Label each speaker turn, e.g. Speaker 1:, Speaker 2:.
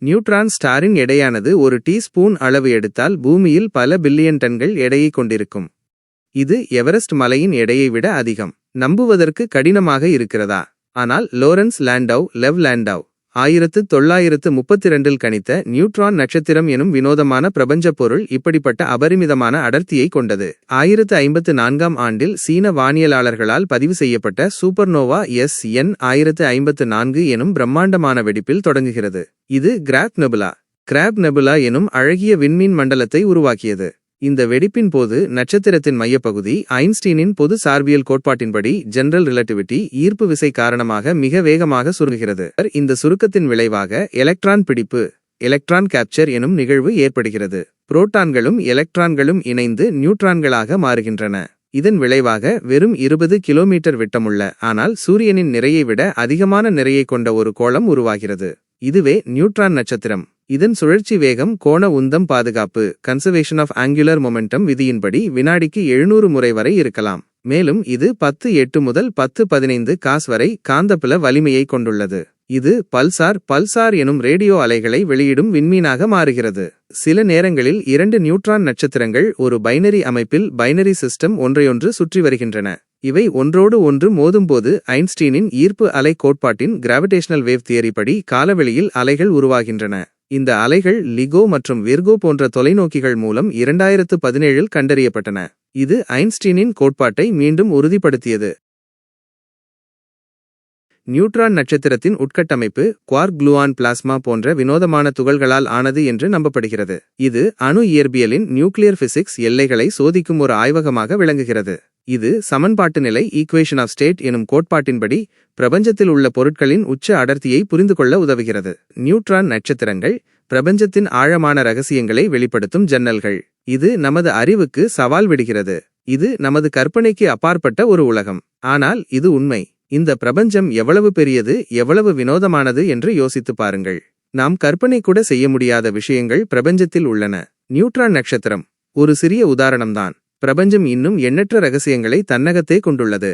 Speaker 1: Neutron ஸ்டாரின் எடையானது ஒரு teaspoon அளவு எடுத்தால் பூமியில் பல பில்லியன் டன்கள் எடையை கொண்டிருக்கும். இது எவரெஸ்ட் மலையின் எடையை விட அதிகம். நம்புவதற்கு கடினமாக இருக்கிறதா? ஆனால் லோரன்ஸ் லாண்டவ் 1932 கணித்த நியூட்ரான் நட்சத்திரம் எனும் வினோதமான பிரபஞ்ச பொருள் இப்படிப்பட்ட அபரிமிதமான அடர்த்தியை கொண்டது. 1054ஆம் ஆண்டில் சீன வானியலாளர்களால் பதிவு செய்யப்பட்ட சூப்பர்னோவா SN 1054 எனும் பிரம்மாண்டமான வெடிப்பில் தொடங்குகிறது. இது கிராப் நெபுலா எனும் அழகிய விண்மீன் மண்டலத்தை உருவாக்கியது. இந்த வெடிப்பின் போது நட்சத்திரத்தின் மையப்பகுதி ஐன்ஸ்டீனின் பொது சார்பியல் கோட்பாட்டின்படி ஜெனரல் ரிலேட்டிவிட்டி ஈர்ப்பு விசை காரணமாக மிக வேகமாக சுருங்குகிறது. இந்த சுருக்கத்தின் விளைவாக எலக்ட்ரான் பிடிப்பு எலக்ட்ரான் கேப்சர் எனும் நிகழ்வு ஏற்படுகிறது. புரோட்டான்களும் எலக்ட்ரான்களும் இணைந்து நியூட்ரான்களாக மாறுகின்றன. இதன் விளைவாக வெறும் 20 கிலோமீட்டர் விட்டமுள்ள ஆனால் சூரியனின் நிறையை விட அதிகமான நிறையை கொண்ட ஒரு கோளம் உருவாகிறது. இதுவே நியூட்ரான் நட்சத்திரம். இதன் சுழற்சி வேகம் கோண உந்தம் பாதுகாப்பு கன்சர்வேஷன் ஆஃப் ஆங்குலர் மொமெண்டம் விதியின்படி வினாடிக்கு 700 முறை வரை இருக்கலாம். மேலும் இது 10-8 முதல் 10-15 காஸ் வரை காந்தப்புல வலிமையை கொண்டுள்ளது. இது பல்சார் எனும் ரேடியோ அலைகளை வெளியிடும் விண்மீனாக மாறுகிறது. சில நேரங்களில் 2 நியூட்ரான் நட்சத்திரங்கள் ஒரு பைனரி அமைப்பில் பைனரி சிஸ்டம் ஒன்றையொன்று சுற்றி வருகின்றன. இவை ஒன்றோடு ஒன்று மோதும்போது ஐன்ஸ்டீனின் ஈர்ப்பு அலை கோட்பாட்டின் கிராவிடேஷனல் வேவ் தியரி படி காலவெளியில் அலைகள் உருவாகின்றன. இந்த அலைகள் லிகோ மற்றும் விர்கோ போன்ற தொலைநோக்கிகள் மூலம் 2017இல் கண்டறியப்பட்டன. இது ஐன்ஸ்டீனின் கோட்பாட்டை மீண்டும் உறுதிப்படுத்தியது. நியூட்ரான் நட்சத்திரத்தின் உட்கட்டமைப்பு குவார்க் குளூஆன் பிளாஸ்மா போன்ற வினோதமான துகள்களால் ஆனது என்று நம்பப்படுகிறது. இது அணு இயற்பியலின் நியூக்ளியர் பிசிக்ஸ் எல்லைகளை சோதிக்கும் ஒரு ஆய்வகமாக விளங்குகிறது. இது சமன்பாட்டு நிலை ஈக்குவேஷன் ஆஃப் ஸ்டேட் எனும் கோட்பாட்டின்படி பிரபஞ்சத்தில் உள்ள பொருட்களின் உச்ச அடர்த்தியை புரிந்து கொள்ள உதவுகிறது. நியூட்ரான் நட்சத்திரங்கள் பிரபஞ்சத்தின் ஆழமான ரகசியங்களை வெளிப்படுத்தும் ஜன்னல்கள். இது நமது அறிவுக்கு சவால் விடுகிறது. இது நமது கற்பனைக்கு அப்பாற்பட்ட ஒரு உலகம். ஆனால் இது உண்மை. இந்த பிரபஞ்சம் எவ்வளவு பெரியது, எவ்வளவு வினோதமானது என்று யோசித்து பாருங்கள். நாம் கற்பனை கூட செய்ய முடியாத விஷயங்கள் பிரபஞ்சத்தில் உள்ளன. நியூட்ரான் நட்சத்திரம் ஒரு சிறிய உதாரணம்தான். பிரபஞ்சம் இன்னும் எண்ணற்ற ரகசியங்களை தன்னகத்தே கொண்டுள்ளது.